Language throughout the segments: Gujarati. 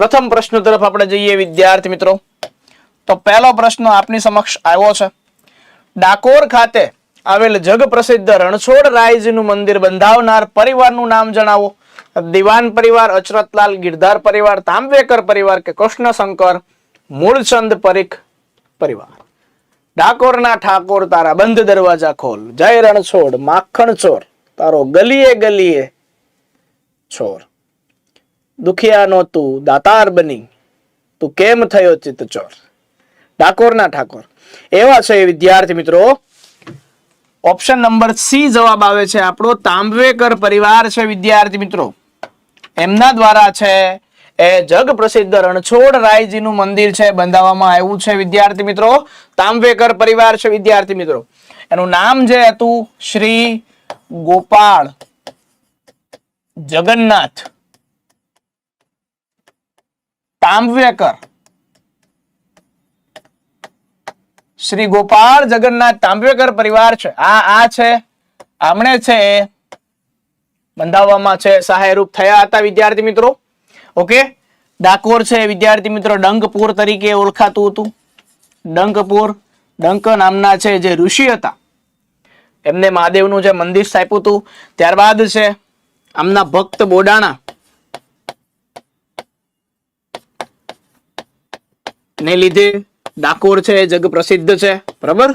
પ્રથમ પ્રશ્ન તરફ આપણે જઈએ વિદ્યાર્થી મિત્રો. તો પહેલો પ્રશ્ન આપની સમક્ષ આવ્યો છે. ડાકોર ખાતે આવેલ જગ પ્રસિદ્ધ રણછોડરાયજીનું મંદિર બંધાવનાર પરિવારનું નામ જણાવો. દિવાન પરિવાર, અચરતલાલ, ગિરધાર પરિવાર, તાંબેકર પરિવાર કે કૃષ્ણશંકર મૂળચંદ પરીખ પરિવાર. ડાકોરના ઠાકોર તારા બંધ દરવાજા ખોલ, જય રણછોડ માખણ ચોર, તારો ગલીએ ગલીએ છોર. દુખિયાનો તું દાતાર બની, તું કેમ થયો ચિત્ત ચોર. ડાકોરના ઠાકોર એવા છે વિદ્યાર્થી મિત્રો. ઓપ્શન નંબર સી જવાબ આવે છે આપણો. તાંબવેકર પરિવાર છે વિદ્યાર્થી મિત્રો. એમના દ્વારા છે એ જગ પ્રસિદ્ધ રણછોડરાયજીનું મંદિર છે બંધાવવામાં આવ્યું છે વિદ્યાર્થી મિત્રો. તાંબવેકર પરિવાર છે વિદ્યાર્થી મિત્રો. એનું નામ જે હતું શ્રી ગોપાળ જગન્નાથ તાંબવેકર. શ્રી ગોપાળ જગન્નાથ તાંબવેકર પરિવાર છે. આ છે આમણે છે બંધાવવામાં છે સહાયરૂપ થયા હતા વિદ્યાર્થી મિત્રો. ઓકે, ડાકોર છે વિદ્યાર્થી મિત્રો ડંકપુર તરીકે ઓળખાતું હતું. ડંકપુર, ડંક નામના છે જે ઋષિ હતા એમને મહાદેવનું જે મંદિર સ્થાપ્યું હતું. ત્યારબાદ છે આમના ભક્ત બોડાણા ને લીધે ડાકોર છે જગ પ્રસિદ્ધ છે. બરાબર,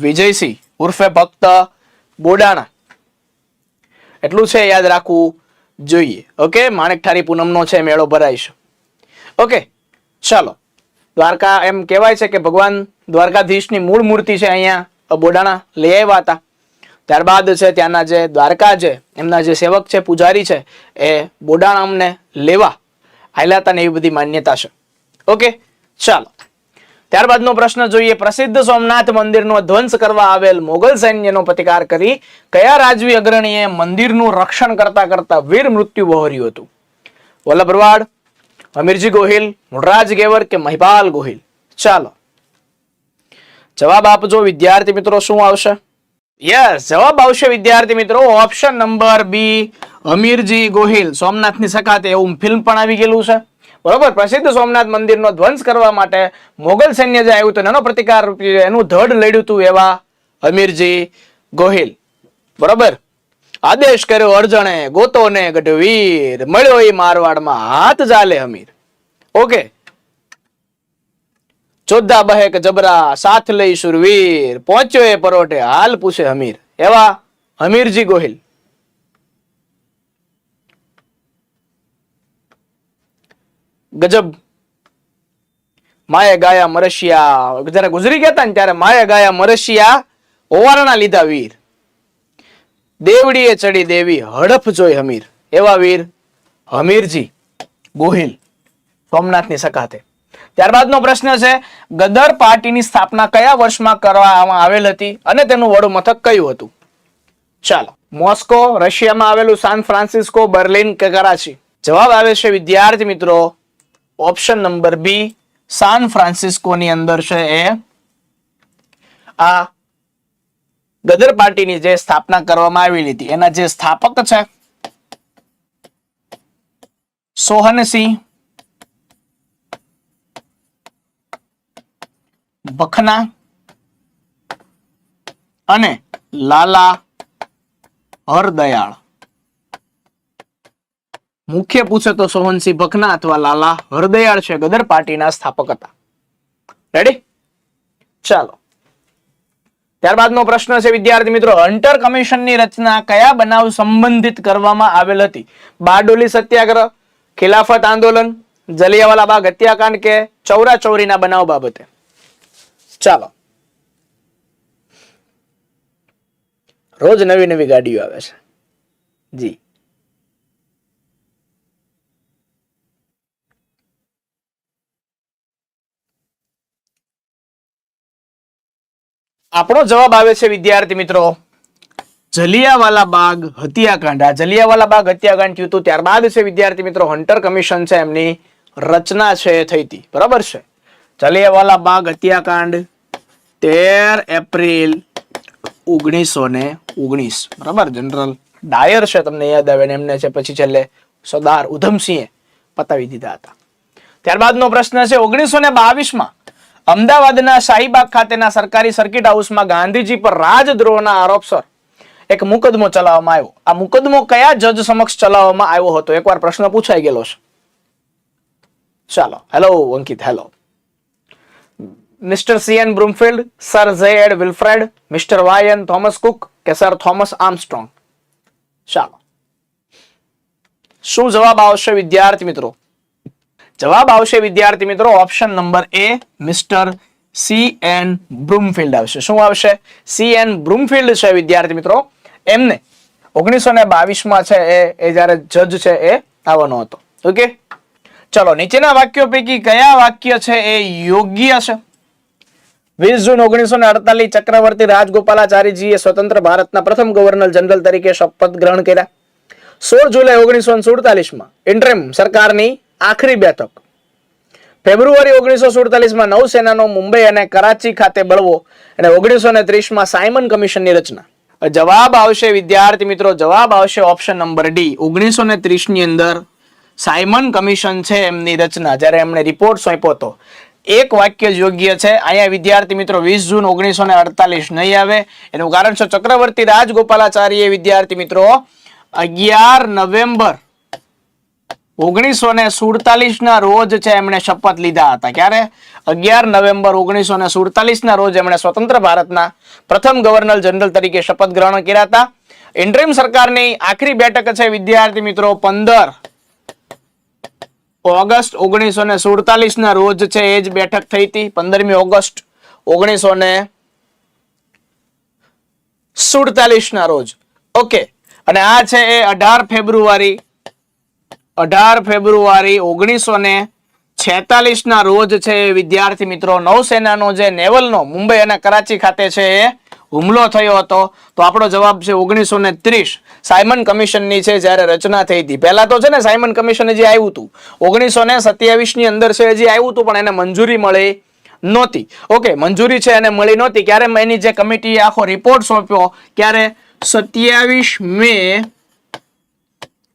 વિજયસિંહ ઉર્ફે ભક્ત બોડાણા એટલું છે યાદ રાખવું જોઈએ. ઓકે, માણેકઠારી પૂનમનો છે મેળો ભરાય છે. ઓકે, ચાલો. દ્વારકા એમ કહેવાય છે કે ભગવાન દ્વારકાધીશની મૂળ મૂર્તિ છે અહીંયા બોડાણા લઈ આવ્યા હતા. ત્યારબાદ છે ત્યાંના જે દ્વારકા છે એમના જે સેવક છે પૂજારી છે એ બોડાણા અમને લેવા આવેલા હતા ને એવી બધી માન્યતા છે. ઓકે, ચાલો. ત્યારબાદનો પ્રશ્ન જોઈએ. પ્રસિદ્ધ સોમનાથ મંદિરનો ધ્વંસ કરવા આવેલ મોગલ સૈન્યનો પ્રતિકાર કરી કયા રાજવી અગ્રણીએ મંદિરનું રક્ષણ કરતા કરતા વીર મૃત્યુ વહોર્યું હતું? વલ્લભ ભરવાડ, અમીરજી ગોહિલ, મૂળરાજ ગેવર કે મહિપાલ ગોહિલ? ચાલો જવાબ આપજો વિદ્યાર્થી મિત્રો. શું આવશે? યસ, જવાબ આવશે વિદ્યાર્થી મિત્રો ઓપ્શન નંબર બી, અમીરજી ગોહિલ. સોમનાથની સખાતે એવું ફિલ્મ પણ આવી ગયેલું છે. બરોબર, પ્રસિદ્ધ સોમનાથ મંદિરનો ધ્વંસ કરવા માટે મોગલ સૈન્ય જે આવ્યું હતું એનો પ્રતિકાર એનું ધડ લડ્યું હતું એવા અમીરજી ગોહિલ. બરોબર, આદેશ કર્યો અર્જણે ગોતો ને ગઢવીર, મળ્યો એ મારવાડમાં હાથ જાલે હમીર. ઓકે, ચોદ્દા બહેક જબરા સાથ લઈ શુરવીર, પહોંચ્યો એ પરોઠે હાલ પૂછે હમીર. એવા અમીરજી ગોહિલ. ગજબ માએ ગાયા મરશિયા, જયારે ગુજરી ગયા હતા ને ત્યારે માએ ગાયા મરશિયા ઓવારણા લીધા વીર, દેવડીએ ચડી દેવી હડફ જોઈ હમીર. એવા વીર હમીરજી ગોહિલ સોમનાથની સખાતે. ત્યારબાદનો પ્રશ્ન છે ગદર પાર્ટીની સ્થાપના કયા વર્ષમાં કરવામાં આવેલ હતી અને તેનું વડું મથક કયું હતું? ચાલો, મોસ્કો, રશિયામાં આવેલું, સાન ફ્રાન્સિસ્કો, બર્લિન કે કરાચી? જવાબ આવે છે વિદ્યાર્થી મિત્રો ઓપ્શન નંબર બી, સાન ફ્રાન્સિસ્કોની અંદર છે એ આ ગદર પાર્ટીની જે સ્થાપના કરવામાં આવેલી હતી એના જે સ્થાપક છે સોહનસિંહ બખના અને લાલા હરદયાળ. મુખ્ય પૂછે તો સોહનસિંહ ભખના અથવા લાલા હરદયાળ છે ગદર પાર્ટીના સ્થાપક હતા. રેડી? ચાલો, ત્યારબાદનો પ્રશ્ન છે વિદ્યાર્થી મિત્રો હન્ટર કમિશનની રચના કયા બનાવ સંબંધિત કરવામાં આવેલ હતી? બારડોલી સત્યાગ્રહ, ખિલાફત આંદોલન, જલિયાવાલા બાગ હત્યાકાંડ કે ચૌરાચૌરીના બનાવ બાબતે? ચાલો, રોજ નવી નવી ગાડીઓ આવે છે જી. આપણો જવાબ આવે છે વિદ્યાર્થી મિત્રો જલિયાવાલા બાગ હત્યાકાંડ. આ જલિયાવાલા બાગ હત્યાકાંડ થયું હતું ત્યારબાદ છે વિદ્યાર્થી મિત્રો હન્ટર કમિશન છે એમની રચના છે થઈ હતી. બરાબર છે? જલિયાવાલા બાગ હત્યાકાંડ 13 એપ્રિલ 1919. બરાબર, જનરલ ડાયર છે તમને યાદ આવે ને એમને છે પછી છેલ્લે સરદાર ઉધમસિંહે પતાવી દીધા હતા. ત્યારબાદનો પ્રશ્ન છે 1922માં અમદાવાદના શાહીબાગ ખાતેના સરકારી સર્કિટ હાઉસમાં ગાંધીજી પર રાજદ્રોહના આરોપસર એક મુકદમો ચલાવવામાં આવ્યો. આ મુકદમો કયા જજ સમક્ષ ચલાવવામાં આવ્યો હતો? એકવાર પ્રશ્ન પૂછાઈ ગયેલો છે. ચાલો, hello Ankit, hello. Mister CN Broomfield, sir Z. Wilfred, mister YN Thomas Cook કે સર થોમસ આર્મસ્ટ્રોંગ? ચાલો, શું જવાબ આવશે વિદ્યાર્થી મિત્રો? જવાબ આવશે વિદ્યાર્થી મિત્રો option number A, mister CN બ્રુમફિલ્ડ આવશે. શું આવશે? CN બ્રુમફિલ્ડ છે વિદ્યાર્થી મિત્રો. એમને 1922માં છે એ જ્યારે જજ છે એ આવવાનો હતો. ઓકે, ચલો, નીચેના વાક્યો પૈકી કયા વાક્ય છે એ યોગ્ય છે? 20 જૂન 1948 ચક્રવર્તી રાજગોપાલાચારીજીએ સ્વતંત્ર ભારતના પ્રથમ ગવર્નર જનરલ તરીકે શપથ ગ્રહણ કર્યા. 16 જુલાઈ 1947માં ઇન્ટરિમ સરકારની આખરી બેઠક. ફેબ્રુઆરી 1947માં નૌસેનાનો મુંબઈ અને કરાચી ખાતે બળવો અને 1930માં સાયમન કમિશનની રચના. જવાબ આવશે વિદ્યાર્થી મિત્રો, જવાબ આવશે ઓપ્શન નંબર D. 1930 ની અંદર સાયમન કમિશન છે એમની રચના, જ્યારે એમણે રિપોર્ટ સોંપ્યો હતો. એક વાક્ય જ યોગ્ય છે અહીંયા વિદ્યાર્થી મિત્રો. 20 જૂન 1948 નહીં આવે. એનું કારણ છે ચક્રવર્તી રાજગોપાલાચારીએ વિદ્યાર્થી મિત્રો 11 નવેમ્બર 1947 ના રોજ છે એમણે શપથ લીધા હતા. ક્યારે? 11 નવેમ્બર 1947 ના રોજ એમણે સ્વતંત્ર ભારતના પ્રથમ ગવર્નર જનરલ તરીકે શપથ ગ્રહણ કર્યા હતા. ઇન્ટરિમ સરકારની આખરી બેઠક છે વિદ્યાર્થી મિત્રો 15 ઓગસ્ટ 1947 ના રોજ છે એ જ બેઠક થઈ હતી. 15મી ઓગસ્ટ 1947 ના રોજ. ઓકે, અને આ છે એ 18 ફેબ્રુઆરી 1946 ના રોજ છે વિદ્યાર્થી મિત્રો નૌસેનાનો જે નેવલનો મુંબઈ અને કરાચી ખાતે છે એ હુમલો થયો હતો. તો આપણો જવાબ છે 1930 સાયમન કમિશનની છે જ્યારે રચના થઈ હતી. પહેલા તો છે ને સાયમન કમિશન જે આવ્યું હતું 1927 ની અંદર છે જે આવ્યું હતું, પણ એને મંજૂરી મળી નહોતી. ઓકે, મંજૂરી છે એને મળી નહોતી. ક્યારે એની જે કમિટીએ આખો રિપોર્ટ સોંપ્યો, ક્યારે? 27 મે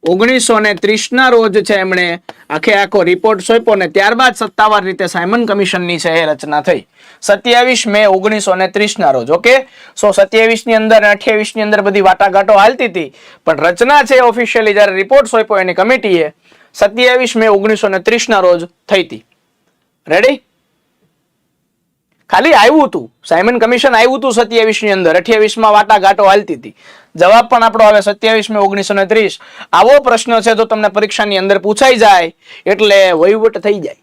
1930 ના રોજ છે એમણે આખો રિપોર્ટ સોંપ્યો ને ત્યારબાદ સત્તાવાર રીતે સાયમન કમિશનની છે એ રચના થઈ 27 મે 1930 ના રોજ. ઓકે, સો 27 ની અંદર 28 ની અંદર બધી વાટાઘાટો હાલતી હતી, પણ રચના છે ઓફિશિયલી જ્યારે રિપોર્ટ સોંપ્યો એની કમિટીએ 27 મે 1930 ના રોજ થઈ હતી. રેડી? ખાલી આવ્યું હતું સાયમન કમિશન, આવ્યું હતું 27 ની અંદર. 28 માં વાટાઘાટો હાલતી હતી. જવાબ પણ આપણો આવે 27 મે 1930. આવો પ્રશ્ન છે તો તમને પરીક્ષાની અંદર પૂછાઈ જાય એટલે વહીવટ થઈ જાય.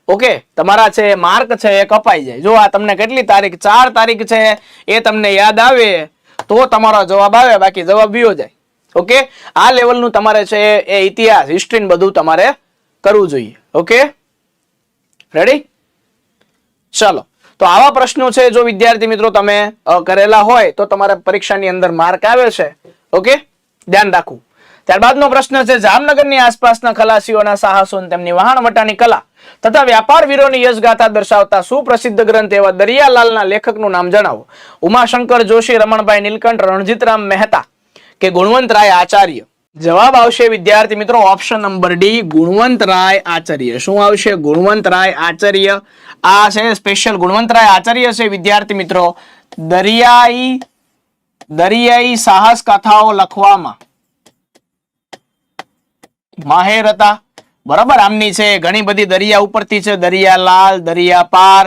ઓકે, તમારા છે માર્ક છે એ કપાઈ જાય. જો આ તમને કેટલી તારીખ? 4 તારીખ છે એ તમને યાદ આવે તો તમારો જવાબ આવે, બાકી જવાબ વિયો જાય. ઓકે, આ લેવલનું તમારે છે એ ઇતિહાસ, હિસ્ટ્રી બધું તમારે કરવું જોઈએ. Okay, ready? ચલો, તો આવા પ્રશ્નો છે જો વિદ્યાર્થી મિત્રો તમે કરેલા હોય તો તમારા પરીક્ષાની અંદર માર્ક આવે છે. ઓકે, ધ્યાન રાખવું. ત્યારબાદનો પ્રશ્ન છે જામનગરની આસપાસના ખલાસીઓના સાહસો અને તેમની વહાણવટાની કલા તથા વ્યાપાર વીરોની યશગાથા દર્શાવતા સુપ્રસિદ્ધ ગ્રંથ એવા દરિયાલાલના લેખકનું નામ જણાવો. ઉમાશંકર જોશી, રમણભાઈ નીલકંઠ, રણજીતરામ મહેતા કે ગુણવંતરાય આચાર્ય? જવાબ આવશે વિદ્યાર્થી મિત્રો option number D, Gunvantrai Acharya. શું આવશે? ગુણવંતરાય આચાર્ય. આ છે સ્પેશિયલ ગુણવંતરાય આચાર્ય છે વિદ્યાર્થી મિત્રો દરિયાઈ સાહસ કથાઓ લખવામાં માહેર હતા. બરાબર, આમની છે ઘણી બધી દરિયા ઉપરથી છે, દરિયાલાલ, દરિયા પાર,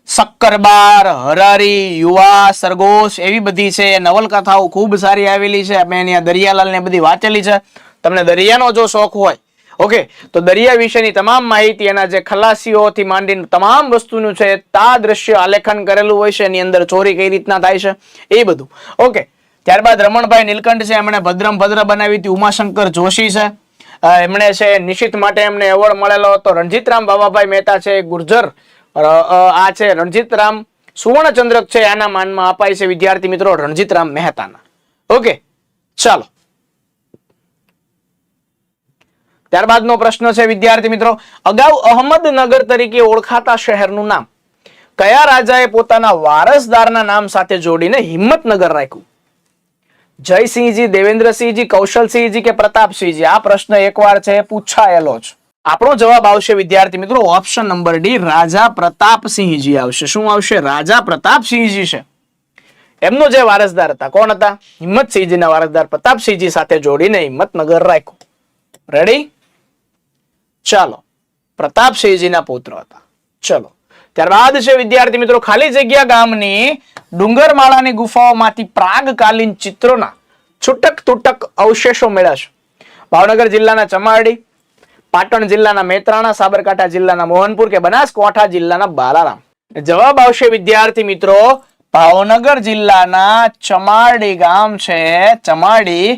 શક્કરબાર, હરારી, યુવા, સરગોશ, એવી બધી છે નવલકથાઓ ખૂબ સારી આવેલી છે. મેં અહીંયા દરિયાલાલ ને બધી વાંચેલી છે. તમને દરિયાનો જો શોખ હોય, ઓકે, તો દરિયા વિશેની તમામ માહિતી એના જે ખલાસીઓથી માંડીને તમામ વસ્તુનું છે તા દ્રશ્ય આલેખન કરેલું હોય છે. એની અંદર ચોરી કઈ રીતના થાય છે એ બધું. ઓકે, ત્યારબાદ રમણભાઈ નીલકંઠ છે, એમણે ભદ્રમ ભદ્ર બનાવી હતી. ઉમાશંકર જોશી છે, એમણે છે નિશિત માટે એમને એવોર્ડ મળેલો હતો. રણજીતરામ બાબાભાઈ મહેતા છે ગુર્જર, આ છે રણજીતરામ સુવર્ણચંદ્રક છે આના માનમાં અપાય છે વિદ્યાર્થી મિત્રો રણજીતરામ મહેતાના. ઓકે, ચાલો, ત્યારબાદનો પ્રશ્ન છે વિદ્યાર્થી મિત્રો અગાઉ અહમદનગર તરીકે ઓળખાતા શહેરનું નામ કયા રાજાએ પોતાના વારસદારના નામ સાથે જોડીને હિંમતનગર રાખ્યું? જયસિંહજી, દેવેન્દ્રસિંહજી, કૌશલસિંહજી કે પ્રતાપસિંહજી? આ પ્રશ્ન એકવાર છે પૂછાયેલો છે. આપણો જવાબ આવશે વિદ્યાર્થી મિત્રો ઓપ્શન નંબર ડી, રાજા પ્રતાપસિંહજી આવશે. શું આવશે? રાજા પ્રતાપસિંહજી છે. એમનો જે વારસદાર હતા, કોણ હતા? હિંમતસિંહજીના વારસદાર પ્રતાપસિંહજી સાથે જોડીને હિંમતનગર રાખ્યું. રેડી? ચાલો, પ્રતાપસિંહજીના પુત્ર હતા. ચલો, ત્યારબાદ છે વિદ્યાર્થી મિત્રો ખાલી જગ્યા ગામની ડુંગરમાળાની ગુફાઓમાંથી પ્રાગકાલીન ચિત્રોના છૂટક તૂટક અવશેષો મળ્યા છે. ભાવનગર જિલ્લાના ચમારડી, પાટણ જિલ્લાના મેત્રાણા, સાબરકાંઠા જિલ્લાના મોહનપુર કે બનાસકાંઠા જિલ્લાના બાલારામ. જવાબ આવશે વિદ્યાર્થી મિત્રો ભાવનગર જિલ્લાના ચમારડી ગામ છે, ચમારડી,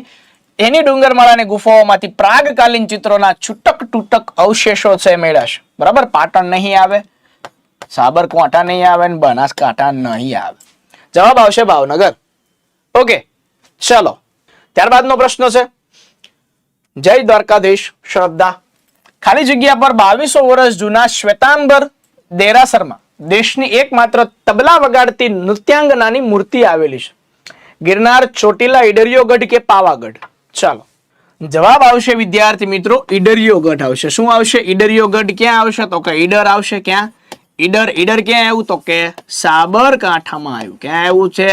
એની ડુંગરમાળાની ગુફાઓમાંથી પ્રાગકાલીન ચિત્રોના છૂટક તૂટક અવશેષો છે મળ્યા છે. બરાબર? પાટણ નહીં આવે, સાબરકાંઠા નહીં આવે, ને બનાસકાંઠા નહીં આવે. જવાબ આવશે ભાવનગર. ઓકે, ચલો, ત્યારબાદનો પ્રશ્ન છે જય દ્વારકાધીશ શ્રદ્ધા. ખાલી જગ્યા પર 2200 વર્ષ જૂના શ્વેતાંબર દેરાસરમાં દેશની એકમાત્ર તબલા વગાડતી નૃત્યાંગનાની મૂર્તિ આવેલી છે. ગિરનાર, ચોટીલા, ઈડરિયો ગઢ કે પાવાગઢ? ચાલો, જવાબ આવશે વિદ્યાર્થી મિત્રો ઈડરિયો ગઢ આવશે. શું આવશે? ઈડરિયો ગઢ. ક્યાં આવશે? તો કે ઈડર આવશે. ક્યાં? ઈડર. ઈડર ક્યાં આવ્યું? તો કે સાબરકાંઠામાં આવ્યું. ક્યાં આવ્યું છે?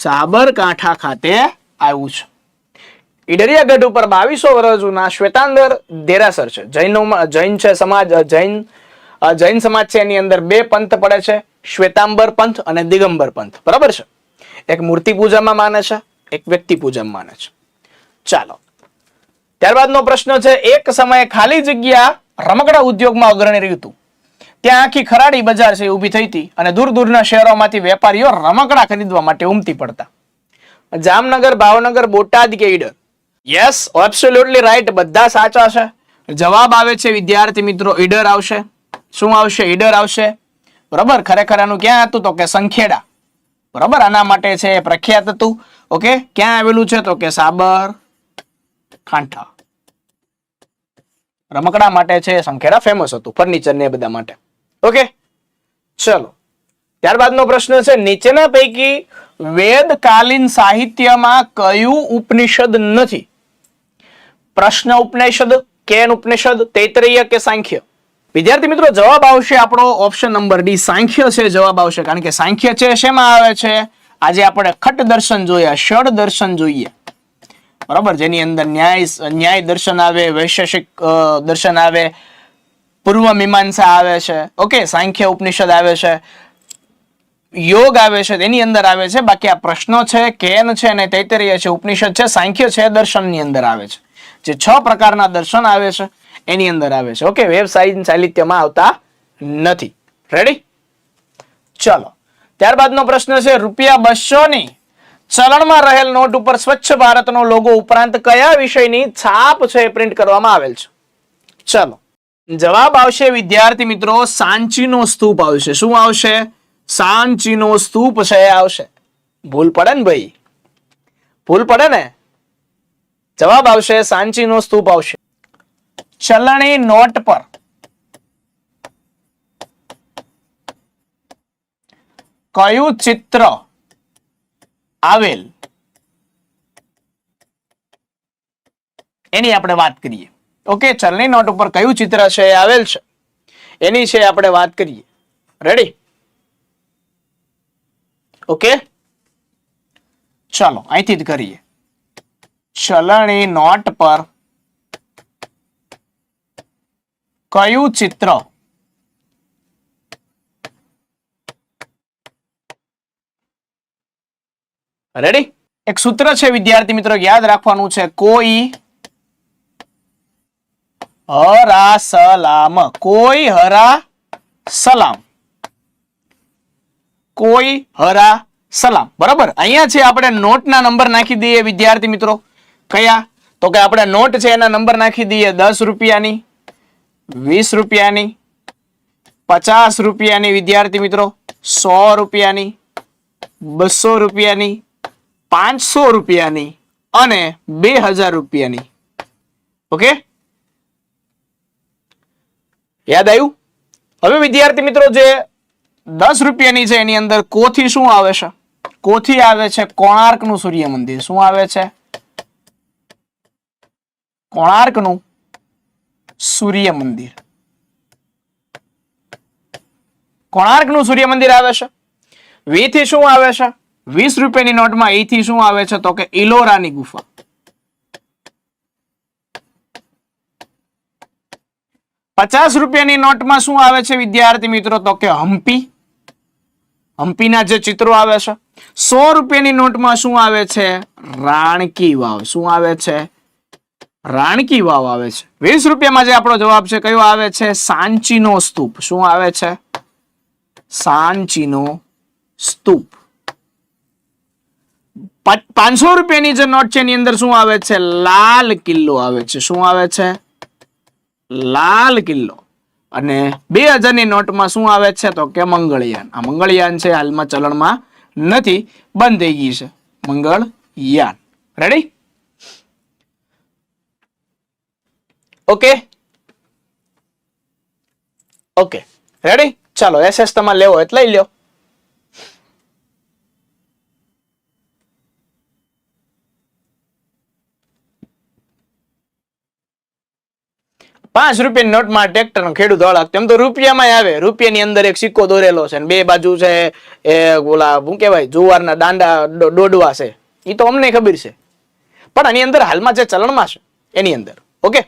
સાબરકાંઠા ખાતે આવ્યું છે. ઈડરિયા ગઢ ઉપર 2200 વર્ષ જૂના શ્વેતાંબર દેરાસર છે. જૈન છે સમાજ, જૈન સમાજ છે, એની અંદર બે પંથ પડે છે, શ્વેતાંબર પંથ અને દિગંબર પંથ. બરાબર છે? એક મૂર્તિ પૂજામાં માને છે, એક વ્યક્તિ પૂજામાં માને છે. ચાલો, ત્યારબાદનો પ્રશ્ન છે એક સમયે ખાલી જગ્યા રમકડા ઉદ્યોગમાં અગ્રણી રહ્યું હતું. ત્યાં આખી ખરાડી બજાર છે ઊભી થઈ હતી અને દૂર દૂરના શહેરોમાંથી વેપારીઓ રમકડા ખરીદવા માટે ઉમટી પડતા. જામનગર, ભાવનગર, બોટાદ કે ઈડર? યસ, એબ્સોલ્યુટલી રાઈટ, બધા સાચા છે. જવાબ આવે છે વિદ્યાર્થી મિત્રો ઈડર આવશે. શું આવશે? ઈડર આવશે. બરાબર? ખરેખર આનું ક્યાં હતું? તો કે સંખેડા. બરાબર? આના માટે છે પ્રખ્યાત હતું. ઓકે, ક્યાં આવેલું છે? તો કે સાબરકાંઠા. રમકડા માટે છે સંખેડા ફેમસ હતું, ફર્નિચર ને બધા માટે. ઓકે, ચલો, ત્યારબાદનો પ્રશ્ન છે નીચેના પૈકી વેદકાલીન સાહિત્યમાં કયું ઉપનિષદ નથી? પ્રશ્ન ઉપનિષદ, કેન ઉપનિષદ, તૈત્તરીય કે સાંખ્ય? વિદ્યાર્થી મિત્રો જવાબ આવશે આપણો ઓપ્શન નંબર ડી, સાંખ્ય છે જવાબ આવશે. કારણ કે સાંખ્ય છે શેમાં આવે છે? આજે આપણે ખટ દર્શન જોયા, ષડ દર્શન જોઈએ. બરાબર? જેની અંદર ન્યાય દર્શન આવે, વૈશેષિક દર્શન આવે, પૂર્વ મીમાંસા આવે છે. ઓકે, સાંખ્ય ઉપનિષદ આવે છે, યોગ આવે છે, એની અંદર આવે છે. બાકી આ પ્રશ્નો છે, કેન છે અને તૈત્તરીય છે, ઉપનિષદ છે, સાંખ્ય છે, દર્શન ની અંદર આવે છે. જે 6 પ્રકારના દર્શન આવે છે એની અંદર આવે છે. ઓકે, વ્યવસાય સાહિત્યમાં આવતા નથી. રેડી? ચલો, ત્યારબાદનો પ્રશ્ન છે ₹200 ની ચલણમાં રહેલ નોટ ઉપર સ્વચ્છ ભારતનો લોગો ઉપરાંત કયા વિષયની છાપ છે પ્રિન્ટ કરવામાં આવેલ છે? ચલો, જવાબ આવશે વિદ્યાર્થી મિત્રો સાંચીનો સ્તૂપ આવશે. શું આવશે? સાંચીનો સ્તૂપ છે આવશે. ભૂલ પડે ને ભાઈ, ભૂલ પડે ને. જવાબ આવશે સાંચીનો સ્તૂપ આવશે. ચલણી નોટ પર કયું ચિત્ર આવેલ એની આપણે વાત કરીએ. ઓકે, ચલણી નોટ ઉપર કયું ચિત્ર છે આવેલ છે એની છે આપણે વાત કરીએ. રેડી? ઓકે, ચાલો અહીંથી જ કરીએ. ચલણી નોટ પર કયું ચિત્ર રેડી? એક સૂત્ર છે વિદ્યાર્થી મિત્રો યાદ રાખવાનું છે, કોઈ હરા સલામ. કોઈ હરા સલામ, કોઈ હરા સલામ. બરાબર? અહીંયા છે આપણે નોટના નંબર નાખી દઈએ વિદ્યાર્થી મિત્રો. કયા? તો કે આપણે નોટ છે એના નંબર નાખી દઈએ 10 રૂપિયાની, 20 રૂપિયાની, 50 રૂપિયાની વિદ્યાર્થી મિત્રો, 100 રૂપિયાની, 200 રૂપિયાની, 500 રૂપિયાની અને 2000 રૂપિયાની. ઓકે, યાદ આવ્યું? હવે વિદ્યાર્થી મિત્રો જે 10 રૂપિયાની છે એની અંદર કોથી શું આવે છે? કોથી આવે છે કોણાર્કનું સૂર્ય મંદિર. શું આવે છે? કોણાર્કનું સૂર્ય મંદિર. કોણાર્કનું સૂર્ય મંદિર આવે છે. વી થી શું આવે છે? 20 રૂપિયાની નોટમાં ઈ થી શું આવે છે? તો કે ઇલોરાની ગુફા. ₹50 નોટમાં શું આવે છે વિદ્યાર્થી મિત્રો? તો કે હમ્પી. હમ્પીના જે ચિત્રો આવે છે. ₹100 નોટમાં શું આવે છે? રાણકી વાવ. શું આવે છે? રાણકી વાવ આવે છે. ₹20 જે આપણો જવાબ છે કયો આવે છે? સાંચીનો સ્તૂપ. શું આવે છે? સાંચીનો સ્તૂપ. ₹500 જે નોટ છે એની અંદર શું આવે છે? લાલ કિલ્લો આવે છે. શું આવે છે? લાલ કિલ્લો. અને 2000 નોટમાં શું આવે છે? તો કે મંગળયાન. આ મંગળયાન છે હાલમાં ચલણમાં નથી, બંધ થઈ ગઈ છે Mangalyaan. Ready? Okay okay ready? ચાલો એસએસ તમારે લેવો એટલે લઈ લ્યો. ₹5 નોટમાં ટ્રેક્ટર નો ખેડૂત હળક. તેમ તો રૂપિયામાં આવે. રૂપિયાની અંદર એક સિક્કો દોરેલો છે ને બે બાજુ છે એ ઓલા શું કહેવાય જુવારના દાંડા દોડવા છે. એ તો અમને ખબર છે, પણ આની અંદર હાલમાં જે ચલણમાં છે એની અંદર. ઓકે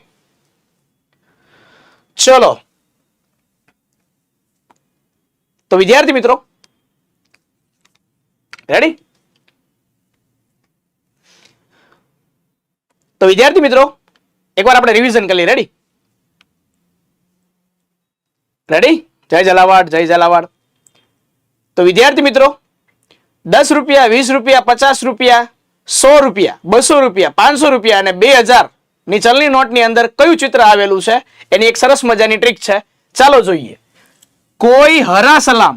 ચલો તો વિદ્યાર્થી મિત્રો રેડી? તો વિદ્યાર્થી મિત્રો એકવાર આપણે રિવિઝન કરી લઈએ. રેડી? રેડી? જય ઝાલાવાડ, જય ઝાલાવાડ. તો વિદ્યાર્થી મિત્રો ₹10, ₹20, ₹50, ₹100, ₹200, ₹500 અને ₹2000 ની ચલણી નોટની અંદર કયું ચિત્ર આવેલું છે એની એક સરસ મજાની ટ્રીક છે. ચાલો જોઈએ. કોઈ હરા સલામ.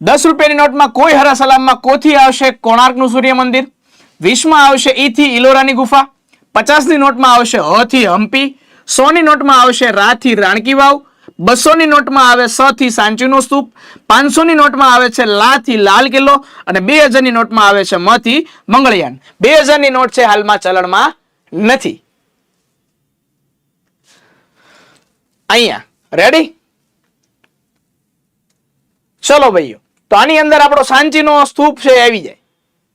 ₹10 ની નોટમાં કોઈ હરા સલામમાં કોથી આવશે? કોણાર્કનું સૂર્ય મંદિર. 20 માં આવશે ઈ થી ઇલોરાની ગુફા. 50 ની નોટમાં આવશે હ થી હમ્પી. 100 ની નોટમાં આવશે રા થી રાણકી વાવ. 200 ની નોટમાં આવે સ થી સાંચીનો સ્તૂપ. 500 ની નોટમાં આવે છે લા થી લાલ કિલ્લો અને 2000 ની નોટમાં આવે છે મ થી મંગળયાન. 2000 ની નોટ છે હાલમાં ચલણમાં નથી. અહીંયા રેડી? ચલો ભાઈઓ, તો આની અંદર આપણો સાંચીનો સ્તૂપ છે આવી જાય.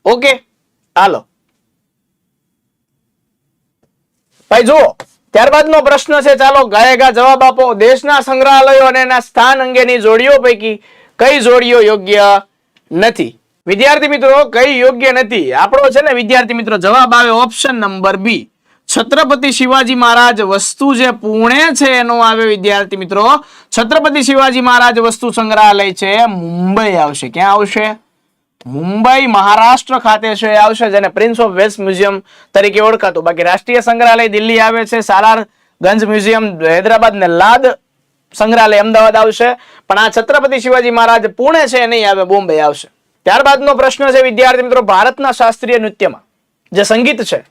ઓકે હાલો ભાઈ જુઓ. ત્યારબાદનો પ્રશ્ન છે, ચાલો ગાયેગા જવાબ આપો. દેશના સંગ્રહાલયો અને એના સ્થાન અંગેની જોડીઓ પૈકી કઈ જોડીઓ યોગ્ય નથી? વિદ્યાર્થી મિત્રો કઈ યોગ્ય નથી? આપણો છે ને વિદ્યાર્થી મિત્રો જવાબ આવે option number B. Chhatrapati Shivaji Maharaj વસ્તુ જે પુણે છે એનો આવે વિદ્યાર્થી મિત્રો. છત્રપતિ શિવાજી મહારાજ વસ્તુ સંગ્રહાલય છે મુંબઈ આવશે. ક્યાં આવશે? મુંબઈ મહારાષ્ટ્ર ખાતે છે આવશે, જેને પ્રિન્સ ઓફ વેલ્સ મ્યુઝિયમ તરીકે ઓળખાતું. બાકી રાષ્ટ્રીય સંગ્રહાલય દિલ્હી આવે છે, સાલારગંજ મ્યુઝિયમ હૈદરાબાદ ને લાદ સંગ્રહાલય અમદાવાદ આવશે. પણ આ છત્રપતિ શિવાજી મહારાજ પુણે છે નહીં આવે, બોમ્બે આવશે. ત્યારબાદનો પ્રશ્ન છે વિદ્યાર્થી મિત્રો, ભારતના શાસ્ત્રીય નૃત્યમાં જે સંગીત છે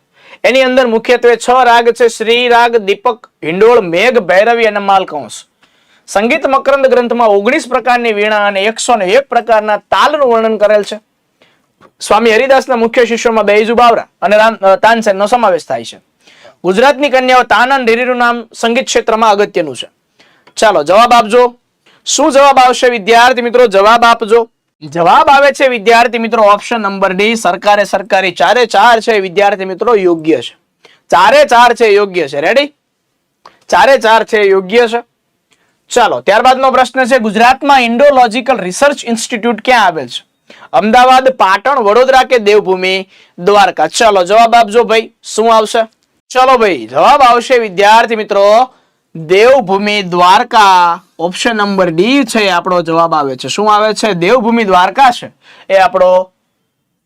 એની અંદર મુખ્યત્વે 6 રાગ છે. શ્રી રાગ, દીપક, હિંડોળ, મેઘ, ભૈરવી અને માલકંસ. સંગીત મકરંદ ગ્રંથમાં 19 પ્રકારની વીણા અને 101 પ્રકારના તાલનું વર્ણન કરેલ છે. સ્વામી હરિદાસના મુખ્ય શિષ્યોમાં બૈજુ બાવરા અને તાનસેનનો સમાવેશ થાય છે. ગુજરાતની કન્યાઓ તાનન રીરીનું નામ સંગીત ક્ષેત્રમાં અગત્યનું છે. ચાલો જવાબ આપજો. શું જવાબ આવશે વિદ્યાર્થી મિત્રો? જવાબ આપજો. જવાબ આવે છે વિદ્યાર્થી મિત્રો ઓપ્શન નંબર ડી. સરકારે સરકારી. 4 છે વિદ્યાર્થી મિત્રો યોગ્ય છે. 4 છે યોગ્ય છે. રેડી? 4 છે યોગ્ય છે. ચાલો ત્યારબાદનો પ્રશ્ન છે, ગુજરાતમાં ઇન્ડોલોજીકલ રિસર્ચ ઇન્સ્ટિટ્યૂટ ક્યાં આવેલ છે? અમદાવાદ, પાટણ, વડોદરા કે દેવભૂમિ દ્વારકા? ચાલો જવાબ આપજો ભાઈ. શું આવશે? ચલો ભાઈ જવાબ આવશે વિદ્યાર્થી મિત્રો Devbhumi Dwarka. Option number D છે આપણો જવાબ આવે છે. શું આવે છે? દેવભૂમિ દ્વારકા છે એ આપણો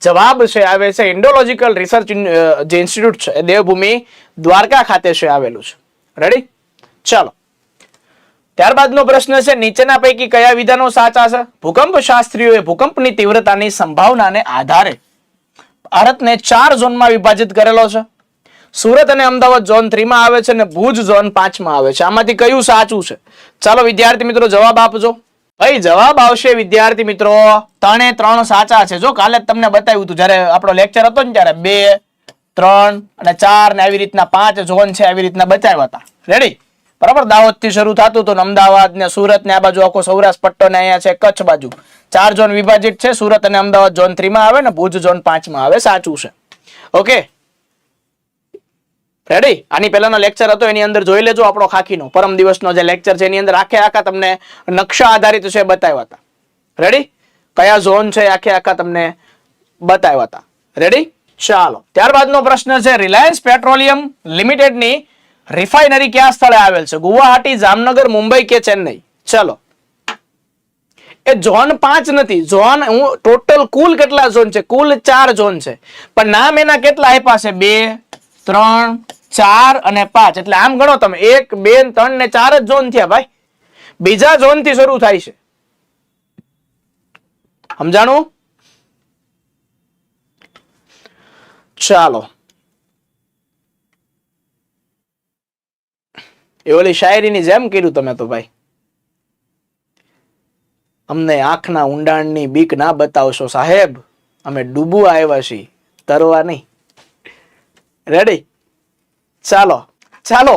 જવાબ છે આવે છે. ઇન્ડોલોજીકલ રિસર્ચ જે ઇન્સ્ટિટ્યૂટ છે એ દેવભૂમિ દ્વારકા ખાતે છે આવેલું છે. રેડી? ચાલો ત્યારબાદનો પ્રશ્ન છે, નીચેના પૈકી કયા વિધાનો સાચા છે? ભૂકંપ શાસ્ત્રીઓએ ભૂકંપની તીવ્રતાની સંભાવનાને આધારે ભારતને 4 ઝોનમાં વિભાજિત કરેલો છે. સુરત અને અમદાવાદ ઝોન 3 માં આવે છે અને ભુજ ઝોન 5 માં આવે છે. આમાંથી કયું સાચું છે? ચાલો વિદ્યાર્થી મિત્રો જવાબ આપજો. ભાઈ જવાબ આવશે વિદ્યાર્થી મિત્રો 3 સાચા છે. જો કાલે તમને બતાવ્યું હતું જ્યારે આપણો લેક્ચર હતો ને ત્યારે 2, 3 અને 4 ને આવી રીતના 5 ઝોન છે આવી રીતના બતાવ્યા હતા. રેડી? બરાબર. દાહોદ થી શરૂ થતું હતું, અમદાવાદ ને સુરત ને આ બાજુ આખો સૌરાષ્ટ્ર પટ્ટો ને અહીંયા છે કચ્છ બાજુ 4 ઝોન વિભાજિત છે. સુરત અને અમદાવાદ ઝોન 3 માં આવે ને ભુજ ઝોન 5 માં આવે. સાચું છે. Okay, ready? આની પહેલાનો લેક્ચર હતો એની અંદર જોઈ લેજો આપણો ખાખીનો પરમ દિવસનો જે લેક્ચર છે એની અંદર આખા તમને નકશા આધારિત છે બતાવ્યા હતા. રેડી? કયા ઝોન છે આખા તમને બતાવ્યા હતા. રેડી? ચાલો, ત્યારબાદનો પ્રશ્ન છે રિલાયન્સ પેટ્રોલિયમ લિમિટેડ ની રિફાઇનરી કયા સ્થળે આવેલ છે? ગુવાહાટી, જામનગર, મુંબઈ કે ચેન્નઈ? ચલો, એ ઝોન 5 નથી. ઝોન હું ટોટલ કુલ કેટલા ઝોન છે? કુલ 4 ઝોન છે, પણ નામ એના કેટલા આપ્યા છે? 2, 3, 4 અને 5. એટલે આમ ગણો તમે 1, 2, 3 ને 4 જ ઝોન થયા ભાઈ. બીજા ઝોન થી શરૂ થાય છે. સમજાણું? ચાલો, એ ઓલી શાયરીની જેમ કર્યું તમે તો ભાઈ. અમને આંખના ઊંડાણની બીક ના બતાવશો સાહેબ, અમે ડૂબવા આવ્યા છીએ, તરવા નહીં. રેડી? ચાલો ચાલો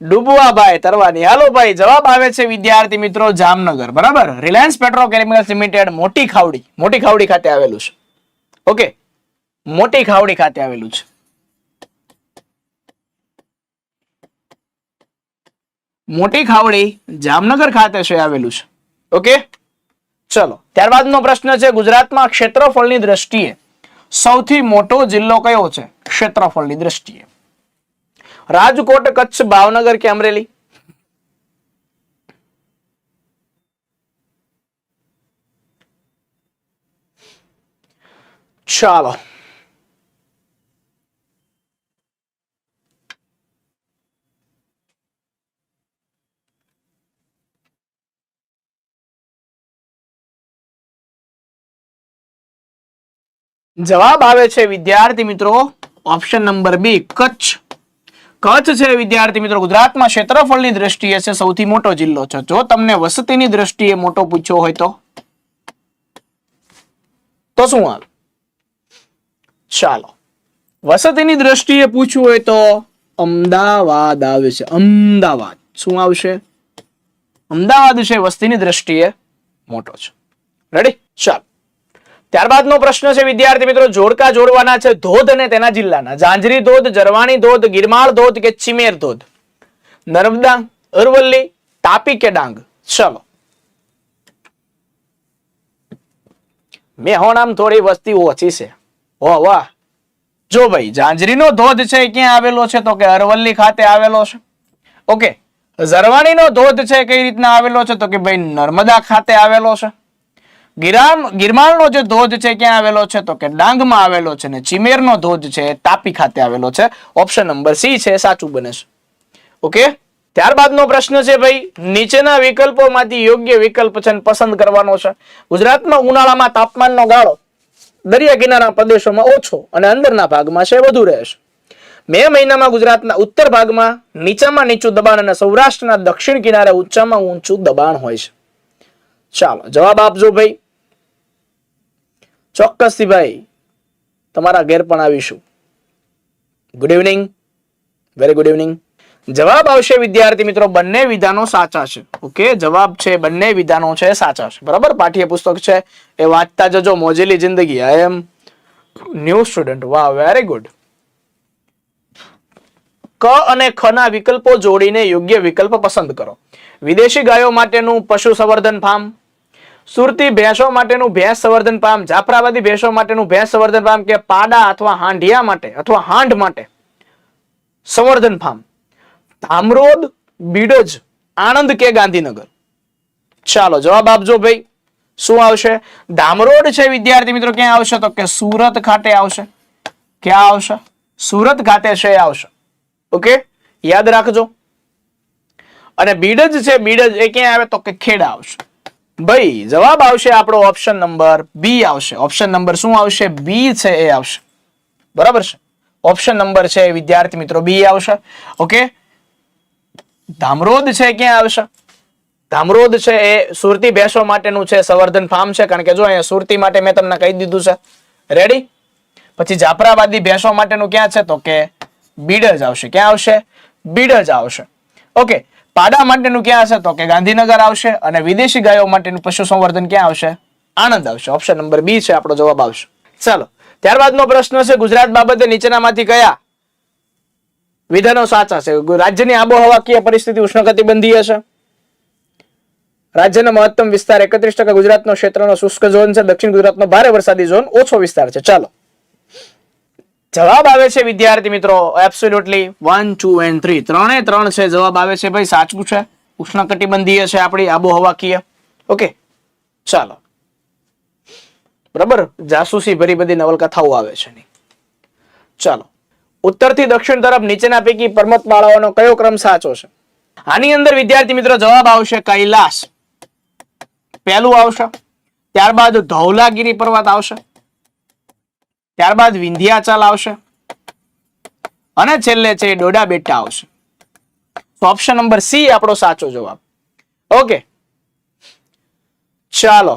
ડૂબવા ભાઈ, તરવાની. હાલો ભાઈ, જવાબ આવે છે વિદ્યાર્થી મિત્રો જામનગર. બરાબર. રિલાયન્સ પેટ્રોકેમિકલ્સ લિમિટેડ મોટી ખાવડી ખાતે આવેલું છે. ઓકે, મોટી ખાવડી ખાતે આવેલું છે. મોટી ખાવડી જામનગર ખાતે છે આવેલું છે. ઓકે, ચલો, ત્યારબાદનો પ્રશ્ન છે ગુજરાતમાં ક્ષેત્રફળની દ્રષ્ટિએ સૌથી મોટો જિલ્લો કયો છે? ક્ષેત્રફળની દ્રષ્ટિએ રાજકોટ, કચ્છ, ભાવનગર કે અમરેલી? ચાલો, જવાબ આવે છે વિદ્યાર્થી મિત્રો option number B, Kutch. Kutch છે વિદ્યાર્થી મિત્રો ગુજરાતમાં ક્ષેત્રફળની દ્રષ્ટિએ છે સૌથી મોટો જિલ્લો છે. જો તમને વસતીની દ્રષ્ટિએ મોટો પૂછ્યો હોય તો શું આવે? ચાલો, વસતીની દ્રષ્ટિએ પૂછવું હોય તો અમદાવાદ આવે છે. અમદાવાદ શું આવશે? અમદાવાદ છે વસ્તીની દ્રષ્ટિએ મોટો છે. રેડી? ચાલો, ત્યારબાદનો પ્રશ્ન છે વિદ્યાર્થી મિત્રો જોડકા જોડવાના છે ધોધ અને તેના જિલ્લાના. ઝાંઝરી ધોધ, જરવાણી ધોધ, ગિરમાળ ધોધ કે ચિમેર ધોધ? નર્મદા, અરવલ્લી, તાપી કે ડાંગ? ચલો, મેહોણામ થોડી વસ્તી ઓછી છે. વાહ વાહ. જો ભાઈ, ઝાંઝરીનો ધોધ છે ક્યાં આવેલો છે? તો કે અરવલ્લી ખાતે આવેલો છે. ઓકે, ઝરવાણીનો ધોધ છે કઈ રીતના આવેલો છે? તો કે ભાઈ નર્મદા ખાતે આવેલો છે. ગિરમાળનો જે ધોધ છે ક્યાં આવેલો છે? તો કે ડાંગમાં આવેલો છે. ને ચિમેરનો ધોધ છે તાપી ખાતે આવેલો છે. ઓપ્શન નંબર સી છે સાચું બને છે. ઓકે, ત્યારબાદનો પ્રશ્ન છે ભાઈ નીચેના વિકલ્પોમાંથી યોગ્ય વિકલ્પ છે પસંદ કરવાનો છે. ગુજરાતમાં ઉનાળામાં તાપમાનનો ગાળો દરિયા કિનારા પ્રદેશોમાં ઓછો અને અંદરના ભાગમાં છે વધુ રહે છે. મે મહિનામાં ગુજરાતના ઉત્તર ભાગમાં નીચામાં નીચું દબાણ અને સૌરાષ્ટ્રના દક્ષિણ કિનારે ઊંચામાં ઊંચું દબાણ હોય છે. ચાલો, જવાબ આપજો ભાઈ. ચોક્કસથી ભાઈ તમારા ઘેર પણ આવીશું. Good evening, very good evening. જવાબ આવશે વિદ્યાર્થી મિત્રો બંને વિધાનો સાચા છે. ઓકે, જવાબ છે બંને વિધાનો છે સાચા છે. બરાબર, પાઠ્યપુસ્તક છે એ વાંચતા જજો. મોજેલી જિંદગી. આઈ એમ ન્યૂ સ્ટુડન્ટ. વાહ, વેરી ગુડ. ક અને ખ ના વિકલ્પો જોડીને યોગ્ય વિકલ્પ પસંદ કરો. વિદેશી ગાયો માટેનું પશુ સંવર્ધન ફાર્મ, સુરતી ભેંસો માટેનું ભેંસ સંવર્ધન ફાર્મ, જાફરાબાદી ભેંસો માટેનું ભેંસ સંવર્ધન ફાર્મ કે પાડા અથવા હાંડિયા માટે અથવા હાંડ માટે સંવર્ધન ફાર્મ? ધામરોદ, બીડજ, આણંદ કે ગાંધીનગર? ચાલો, જવાબ આપજો ભાઈ. શું આવશે? ધામરોડ છે વિદ્યાર્થી મિત્રો ક્યાં આવશે? તો કે સુરત ખાતે આવશે. ક્યાં આવશે? સુરત ખાતે છે આવશે. ઓકે, યાદ રાખજો. અને બીડજ છે, બીડજ એ ક્યાં આવે? તો કે ખેડા આવશે. ભાઈ જવાબ આવશે આપણો ઓપ્શન નંબર બી આવશે. ઓપ્શન નંબર શું આવશે? બી છે એ આવશે. બરાબર છે, ઓપ્શન નંબર છે વિદ્યાર્થી મિત્રો બી આવશે. ઓકે, ધામરોદ છે ક્યાં આવશે? ધામરોદ છે એ સુરતી ભેંસો માટેનું છે સંવર્ધન ફાર્મ છે. કારણ કે જો અહીંયા સુરતી માટે મેં તમને કહી દીધું છે. રેડી? પછી જાફરાબાદી ભેંસો માટેનું ક્યાં છે તો કે બીડજ આવશે. ક્યાં આવશે? બીડજ આવશે. ઓકે, પાડા માટેનું ક્યાં હશે તો કે ગાંધીનગર આવશે. અને વિદેશી ગાયો માટેનું પશુ સંવર્ધન ક્યાં આવશે? આણંદ આવશે. ઓપ્શન નંબર બી છે આપણો જવાબ આવશે. ચાલો, ત્યારબાદનો પ્રશ્ન છે ગુજરાત બાબતે નીચેનામાંથી કયા વિધાનો સાચા છે? રાજ્યની આબોહવા કયા પરિસ્થિતિ ઉષ્ણકટિબંધીય છે? રાજ્યનો મહત્તમ વિસ્તાર 31%. ગુજરાતનો ક્ષેત્રનો શુષ્ક ઝોન છે. દક્ષિણ ગુજરાતનો ભારે વરસાદી ઝોન ઓછો વિસ્તાર છે. ચાલો, જવાબ આવે છે વિદ્યાર્થી મિત્રો એબ્સોલ્યુટલી 1, 2 and 3 ત્રણે ત્રણ છે. જવાબ આવે છે ભાઈ સાચું છે. ઉષ્ણકટિબંધીય છે આપણી આબોહવાકીય. ઓકે, ચાલો, બરાબર. જાસૂસી ભરી બધી નવલકથાઓ આવે છે નહીં. ચાલો, ઉત્તરથી દક્ષિણ તરફ નીચેના પૈકી પર્વતમાળાઓનો કયો ક્રમ સાચો છે? આની અંદર વિદ્યાર્થી મિત્રો જવાબ આવશે કૈલાસ પહેલું આવશે, ત્યારબાદ ધૌલાગીરી પર્વત આવશે, ત્યારબાદ વિંધ્યાચલ આવશે અને છેલ્લે છે ડોડા બેટા આવશે. તો ઓપ્શન નંબર સી આપણો સાચો જવાબ. ઓકે, ચાલો,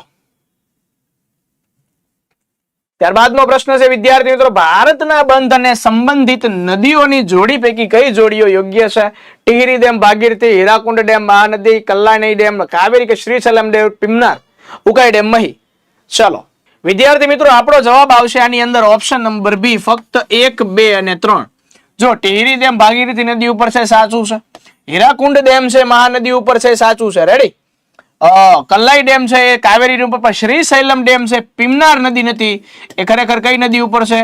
ત્યારબાદનો પ્રશ્ન છે વિદ્યાર્થી મિત્રો ભારતના બંધ અને સંબંધિત નદીઓની જોડી પૈકી કઈ જોડીઓ યોગ્ય છે? Tehri dam, Bhagirathi, Hirakud dam, Mahanadi, Kalyani dam, Kaveri કે શ્રીશૈલમ ડેમ, પિમનાર, ઉકાઈ ડેમ, મહી. ચાલો વિદ્યાર્થી મિત્રો આપણો જવાબ આવશે આની અંદર ઓપ્શન નંબર બી, ફક્ત 1, 2 અને 3. જો ટિહરી ડેમ ભાગીરથી નદી ઉપર છે સાચું છે, હીરાકુંડ ડેમ છે મહાનદી ઉપર છે સાચું છે, રેડી, કલ્લાઈ ડેમ છે એ કાવેરી ઉપર, પણ શ્રીશૈલમ ડેમ છે પિમનાર નદી નથી, એ ખરેખર કઈ નદી ઉપર છે?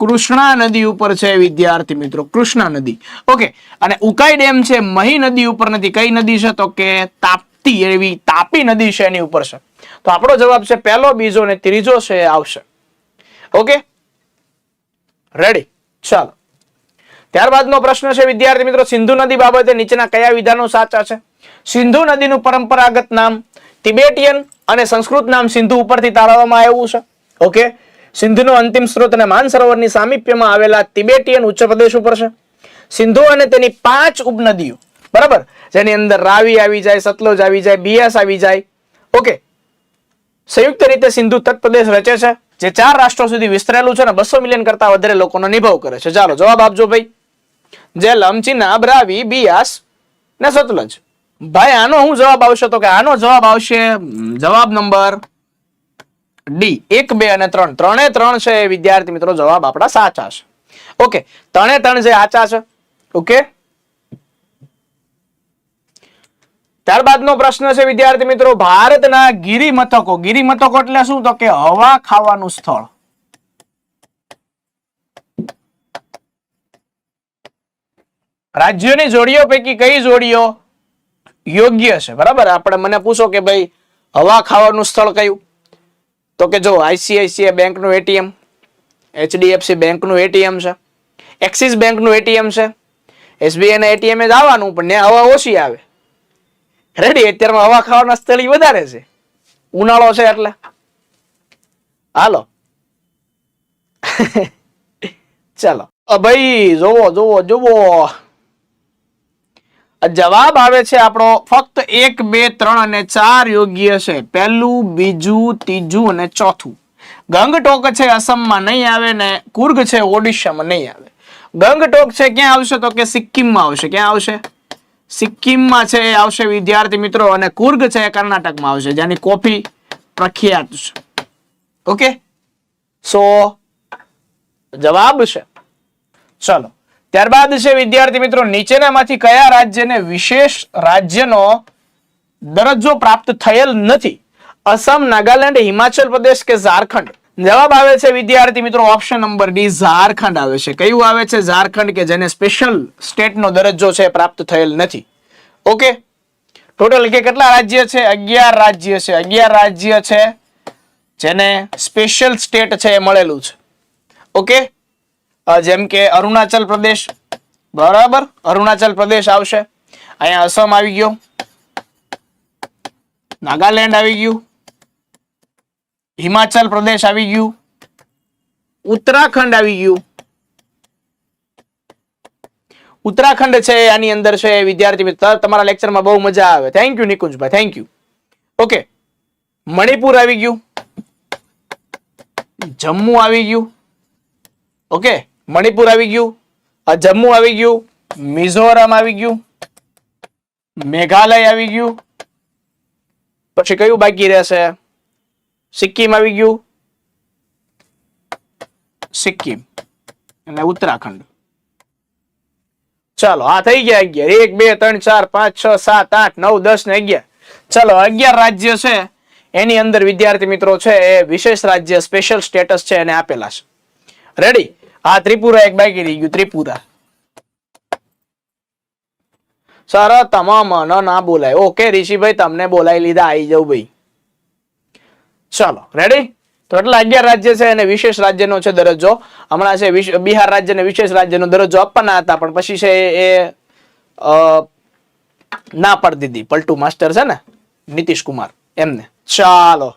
કૃષ્ણા નદી ઉપર છે વિદ્યાર્થી મિત્રો, કૃષ્ણા નદી. ઓકે, અને ઉકાઈ ડેમ છે મહી નદી ઉપર નથી. કઈ નદી છે તો કે તાપ્તી, એવી તાપી નદી છે એની ઉપર છે. તો આપણો જવાબ છે પહેલો, બીજો અને ત્રીજો છે આવશે. ઓકે, રેડી, ચાલો, ત્યારબાદનો પ્રશ્ન છે વિદ્યાર્થી મિત્રો સિંધુ નદી બાબતે નીચેના કયા વિધાનો સાચા છે? સિંધુ નદીનું પરંપરાગત નામ તિબેટિયન અને સંસ્કૃત નામ સિંધુ ઉપરથી તારવવામાં આવ્યું છે. ઓકે, સિંધુનો અંતિમ સ્ત્રોત અને માનસરોવરની સામીપ્યમાં આવેલા તિબેટિયન ઉચ્ચ પ્રદેશ ઉપર છે. સિંધુ અને તેની 5 ઉપનદીઓ, બરાબર, જેની અંદર રાવી આવી જાય, સતલુજ આવી જાય, બિયાસ આવી જાય. ઓકે, સંયુક્ત રીતે સિંધુ તટપ્રદેશ રચે છે, જે 4 રાષ્ટ્રો સુધી વિસ્તરેલું છે અને 200 મિલિયન કરતા વધારે લોકોનો નિભાવ કરે છે. ચાલો જવાબ આપજો ભાઈ. જેલમ, ચિનાબ, રાવી, બિયાસ ને સતલજ. ભાઈ આનો શું જવાબ આવશે તો કે આનો જવાબ આવશે જવાબ નંબર ડી, 1, 2 અને 3 ત્રણે ત્રણ છે વિદ્યાર્થી મિત્રો જવાબ આપણા સાચા છે. ઓકે, ત્રણે ત્રણ જે સાચા છે. ઓકે, ત્યારબાદનો પ્રશ્ન છે વિદ્યાર્થી મિત્રો ભારતના ગિરિમથકો. ગિરિમથકો એટલે શું તો કે હવા ખાવાનું સ્થળ. રાજ્યોની જોડીઓ પૈકી કઈ જોડીઓ યોગ્ય છે? બરાબર, આપણે મને પૂછો કે ભાઈ હવા ખાવાનું સ્થળ કયું, તો કે જો આઈસીઆઈસીઆઈ બેંકનું એટીએમ, એચડીએફસી બેંકનું એટીએમ છે, એક્સિસ બેંકનું એટીએમ છે, એસબીઆઈ ના એટીએમ જ આવવાનું પણ ત્યાં હવા ઓછી આવે. રેડી, અત્યારમાં હવા ખાવાના સ્થળ વધારે છે, ઉનાળો છે એટલે. હાલો ચાલો ભાઈ જોવો જોવો જોવો, જવાબ આવે છે આપણો ફક્ત 1, 2, 3 અને 4 યોગ્ય છે. પહેલું, બીજું, ત્રીજું અને ચોથું. ગંગટોક છે અસમમાં નહીં આવે ને કુર્ગ છે ઓડિશામાં નહીં આવે. ગંગટોક છે ક્યાં આવશે તો કે સિક્કિમમાં આવશે. ક્યાં આવશે? સિક્કિમમાં છે એ આવશે વિદ્યાર્થી મિત્રો. અને કુર્ગ છે એ કર્ણાટકમાં આવશે, જેની કોફી પ્રખ્યાત છે. ઓકે, સો જવાબ છે. ચલો, ત્યારબાદ છે વિદ્યાર્થી મિત્રો નીચેનામાંથી કયા રાજ્યને વિશેષ રાજ્યનો દરજ્જો પ્રાપ્ત થયેલ નથી? અસમ, નાગાલેન્ડ, હિમાચલ પ્રદેશ કે ઝારખંડ? જવાબ આવે છે વિદ્યાર્થી મિત્રો ઓપ્શન નંબર ડી, ઝારખંડ આવે છે. કયું આવે છે? ઝારખંડ, કે જેને સ્પેશિયલ સ્ટેટનો દરજ્જો છે પ્રાપ્ત થયેલ નથી. ઓકે, ટોટલ કેટલા રાજ્ય છે? 11 રાજ્ય છે. 11 રાજ્ય છે જેને સ્પેશિયલ સ્ટેટ છે એ મળેલું છે. ઓકે, જેમ કે અરુણાચલ પ્રદેશ, બરાબર, અરુણાચલ પ્રદેશ આવશે, અહીંયા અસમ આવી ગયો, નાગાલેન્ડ આવી ગયું, હિમાચલ પ્રદેશ આવી ગયું, ઉત્તરાખંડ આવી ગયું. ઉત્તરાખંડ છે આની અંદર છે વિદ્યાર્થી મિત્રો. તમારા લેક્ચરમાં બહુ મજા આવે. Thank you નિકુંજભાઈ, thank you. Okay, Manipur આવી ગયું, જમ્મુ આવી ગયું, ઓકે, મણિપુર આવી ગયું, જમ્મુ આવી ગયું, મિઝોરમ આવી ગયું, મેઘાલય આવી ગયું, પછી કયું બાકી રહેશે? સિક્કિમ આવી ગયું, સિક્કિમ અને ઉત્તરાખંડ. ચાલો આ થઈ ગયા 11. 1 2 3 4 5 6 7 8 9 10 ને 11. ચાલો 11 રાજ્ય છે એની અંદર વિદ્યાર્થી મિત્રો છે એ વિશેષ રાજ્ય સ્પેશિયલ સ્ટેટસ છે એને આપેલા છે. રેડી? આ ત્રિપુરા એક બાકી રહી ગયું, ત્રિપુરા. સર તમામ ના બોલાય. ઓકે ઋષિભાઈ, તમને બોલાવી લીધા, આવી જાવ ભાઈ. ચાલો રેડી? તો એટલા 11 રાજ્ય છે અને વિશેષ રાજ્યનો છે દરજ્જો. હમણાં છે બિહાર રાજ્યને વિશેષ રાજ્યનો દરજ્જો આપવાના હતા, પણ પછી છે એ ના પાડી દીધી. પલટુ માસ્ટર છે ને નીતિશ કુમાર એમને. ચાલો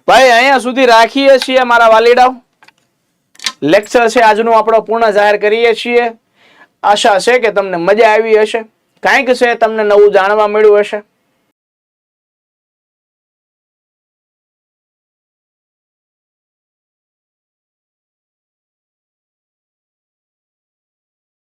ભાઈ અહીંયા સુધી રાખીએ છીએ મારા વાલીડાઓ. લેક્ચર છે આજનું આપણો પૂર્ણ જાહેર કરીએ છીએ. આશા છે કે તમને મજા આવી હશે, કાંઈક છે તમને નવું જાણવા મળ્યું હશે.